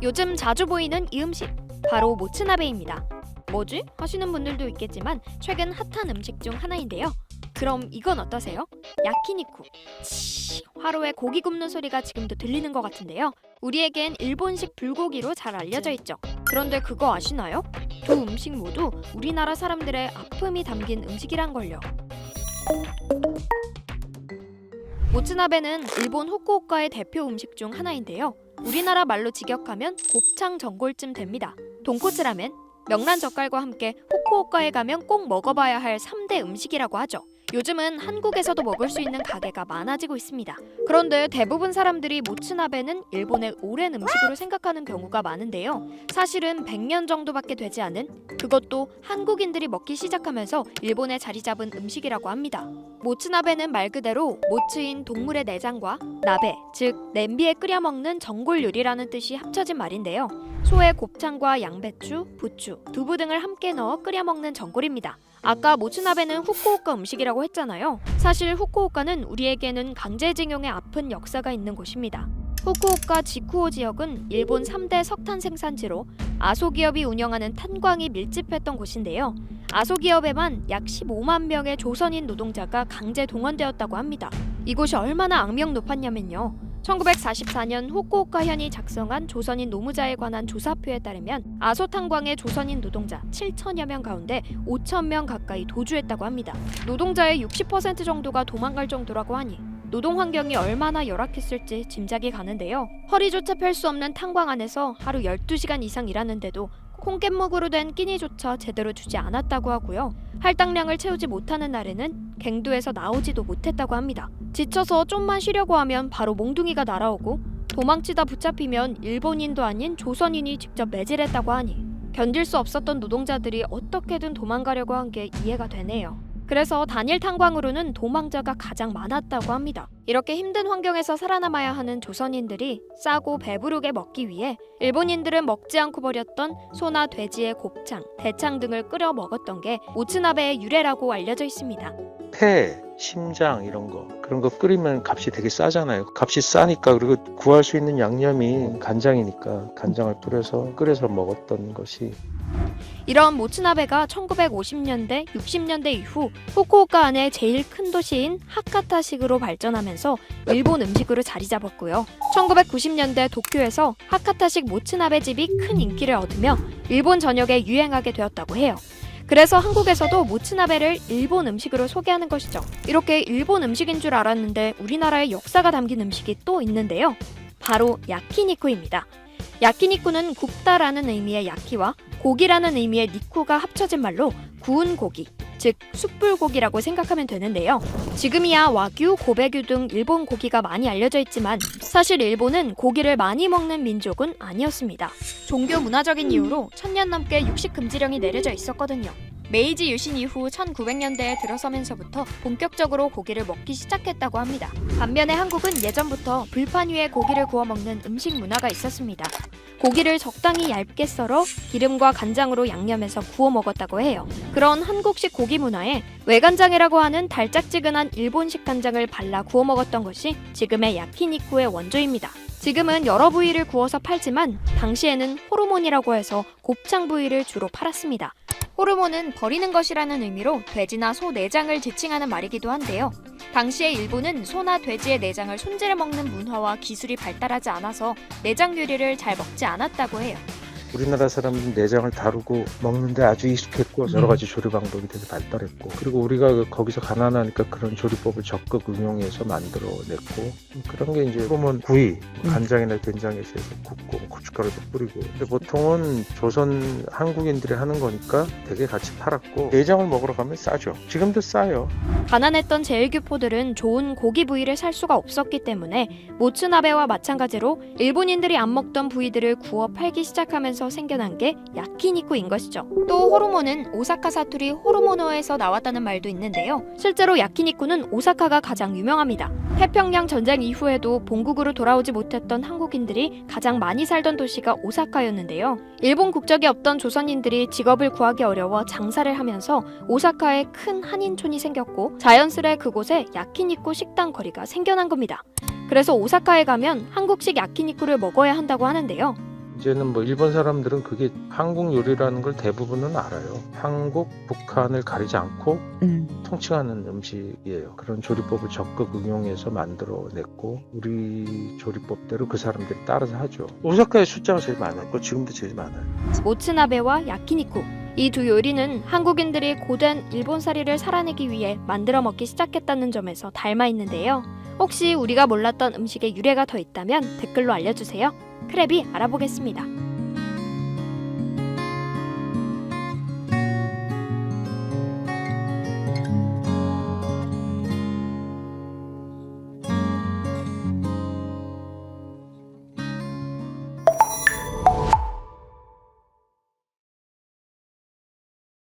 요즘 자주 보이는 이 음식, 바로 모츠나베입니다. 뭐지? 하시는 분들도 있겠지만 최근 핫한 음식 중 하나인데요. 그럼 이건 어떠세요? 야키니쿠. 화로에 고기 굽는 소리가 지금도 들리는 것 같은데요. 우리에겐 일본식 불고기로 잘 알려져 있죠. 그런데 그거 아시나요? 두 음식 모두 우리나라 사람들의 아픔이 담긴 음식이란걸요. 모츠나베는 일본 후쿠오카의 대표 음식 중 하나인데요. 우리나라 말로 직역하면 곱창 전골쯤 됩니다. 돈코츠 라멘, 명란 젓갈과 함께 후쿠오카에 가면 꼭 먹어봐야 할 3대 음식이라고 하죠. 요즘은 한국에서도 먹을 수 있는 가게가 많아지고 있습니다. 그런데 대부분 사람들이 모츠나베는 일본의 오랜 음식으로 생각하는 경우가 많은데요. 사실은 100년 정도밖에 되지 않은, 그것도 한국인들이 먹기 시작하면서 일본에 자리 잡은 음식이라고 합니다. 모츠나베는 말 그대로 모츠인 동물의 내장과 나베, 즉 냄비에 끓여 먹는 전골 요리라는 뜻이 합쳐진 말인데요. 소의 곱창과 양배추, 부추, 두부 등을 함께 넣어 끓여 먹는 전골입니다. 아까 모츠나베는 후쿠오카 음식이라고 했잖아요. 사실 후쿠오카는 우리에게는 강제징용의 아픈 역사가 있는 곳입니다. 후쿠오카 지쿠오 지역은 일본 3대 석탄 생산지로 아소기업이 운영하는 탄광이 밀집했던 곳인데요. 아소기업에만 약 15만 명의 조선인 노동자가 강제 동원되었다고 합니다. 이곳이 얼마나 악명 높았냐면요. 1944년 후쿠오카현이 작성한 조선인 노무자에 관한 조사표에 따르면 아소탄광의 조선인 노동자 7천여 명 가운데 5천 명 가까이 도주했다고 합니다. 노동자의 60% 정도가 도망갈 정도라고 하니 노동 환경이 얼마나 열악했을지 짐작이 가는데요. 허리조차 펼 수 없는 탄광 안에서 하루 12시간 이상 일하는데도 콩깻묵으로 된 끼니조차 제대로 주지 않았다고 하고요. 할당량을 채우지 못하는 날에는 갱도에서 나오지도 못했다고 합니다. 지쳐서 좀만 쉬려고 하면 바로 몽둥이가 날아오고 도망치다 붙잡히면 일본인도 아닌 조선인이 직접 매질했다고 하니 견딜 수 없었던 노동자들이 어떻게든 도망가려고 한 게 이해가 되네요. 그래서 단일 탄광으로는 도망자가 가장 많았다고 합니다. 이렇게 힘든 환경에서 살아남아야 하는 조선인들이 싸고 배부르게 먹기 위해 일본인들은 먹지 않고 버렸던 소나 돼지의 곱창, 대창 등을 끓여 먹었던 게 모츠나베의 유래라고 알려져 있습니다. 폐, 심장 그런 거 끓이면 값이 되게 싸잖아요. 값이 싸니까, 그리고 구할 수 있는 양념이 간장이니까 간장을 뿌려서 끓여서 먹었던 것이. 이런 모츠나베가 1950년대, 60년대 이후 후쿠오카 안에 제일 큰 도시인 하카타식으로 발전하면서 일본 음식으로 자리 잡았고요. 1990년대 도쿄에서 하카타식 모츠나베 집이 큰 인기를 얻으며 일본 전역에 유행하게 되었다고 해요. 그래서 한국에서도 모츠나베를 일본 음식으로 소개하는 것이죠. 이렇게 일본 음식인 줄 알았는데 우리나라의 역사가 담긴 음식이 또 있는데요. 바로 야키니쿠입니다. 야키니쿠는 굽다라는 의미의 야키와 고기라는 의미의 니쿠가 합쳐진 말로 구운 고기, 즉 숯불고기라고 생각하면 되는데요. 지금이야 와규, 고베규 등 일본 고기가 많이 알려져 있지만 사실 일본은 고기를 많이 먹는 민족은 아니었습니다. 종교 문화적인 이유로 1000년 넘게 육식 금지령이 내려져 있었거든요. 메이지 유신 이후 1900년대에 들어서면서부터 본격적으로 고기를 먹기 시작했다고 합니다. 반면에 한국은 예전부터 불판 위에 고기를 구워 먹는 음식 문화가 있었습니다. 고기를 적당히 얇게 썰어 기름과 간장으로 양념해서 구워 먹었다고 해요. 그런 한국식 고기 문화에 외간장이라고 하는 달짝지근한 일본식 간장을 발라 구워 먹었던 것이 지금의 야키니쿠의 원조입니다. 지금은 여러 부위를 구워서 팔지만 당시에는 호르몬이라고 해서 곱창 부위를 주로 팔았습니다. 호르몬은 버리는 것이라는 의미로 돼지나 소 내장을 지칭하는 말이기도 한데요. 당시에 일본은 소나 돼지의 내장을 손질해 먹는 문화와 기술이 발달하지 않아서 내장 요리를 잘 먹지 않았다고 해요. 우리나라 사람들은 내장을 다루고 먹는데 아주 익숙했고 여러 가지 조리 방법이 되게 발달했고, 그리고 우리가 거기서 가난하니까 그런 조리법을 적극 응용해서 만들어냈고, 그런 게 이제 보면 구이, 간장이나 된장에서 해서 굽고 고춧가루도 뿌리고. 근데 보통은 조선 한국인들이 하는 거니까 되게 같이 팔았고, 내장을 먹으러 가면 싸죠. 지금도 싸요. 가난했던 제일교포들은 좋은 고기 부위를 살 수가 없었기 때문에 모츠나베와 마찬가지로 일본인들이 안 먹던 부위들을 구워 팔기 시작하면서 생겨난 게 야키니쿠인 것이죠. 또 호르몬은 오사카 사투리 호르모노에서 나왔다는 말도 있는데요. 실제로 야키니쿠는 오사카가 가장 유명합니다. 태평양 전쟁 이후에도 본국으로 돌아오지 못했던 한국인들이 가장 많이 살던 도시가 오사카였는데요. 일본 국적이 없던 조선인들이 직업을 구하기 어려워 장사를 하면서 오사카에 큰 한인촌이 생겼고 자연스레 그곳에 야키니쿠 식당 거리가 생겨난 겁니다. 그래서 오사카에 가면 한국식 야키니쿠를 먹어야 한다고 하는데요. 이제는 뭐 일본 사람들은 그게 한국 요리라는 걸 대부분은 알아요. 한국, 북한을 가리지 않고 통칭하는 음식이에요. 그런 조리법을 적극 응용해서 만들어냈고 우리 조리법대로 그 사람들이 따라서 하죠. 오사카의 숫자가 제일 많았고 지금도 제일 많아요. 모츠나베와 야키니쿠, 이 두 요리는 한국인들이 고된 일본살이를 살아내기 위해 만들어 먹기 시작했다는 점에서 닮아 있는데요. 혹시 우리가 몰랐던 음식의 유래가 더 있다면 댓글로 알려주세요. 크랩이 알아보겠습니다.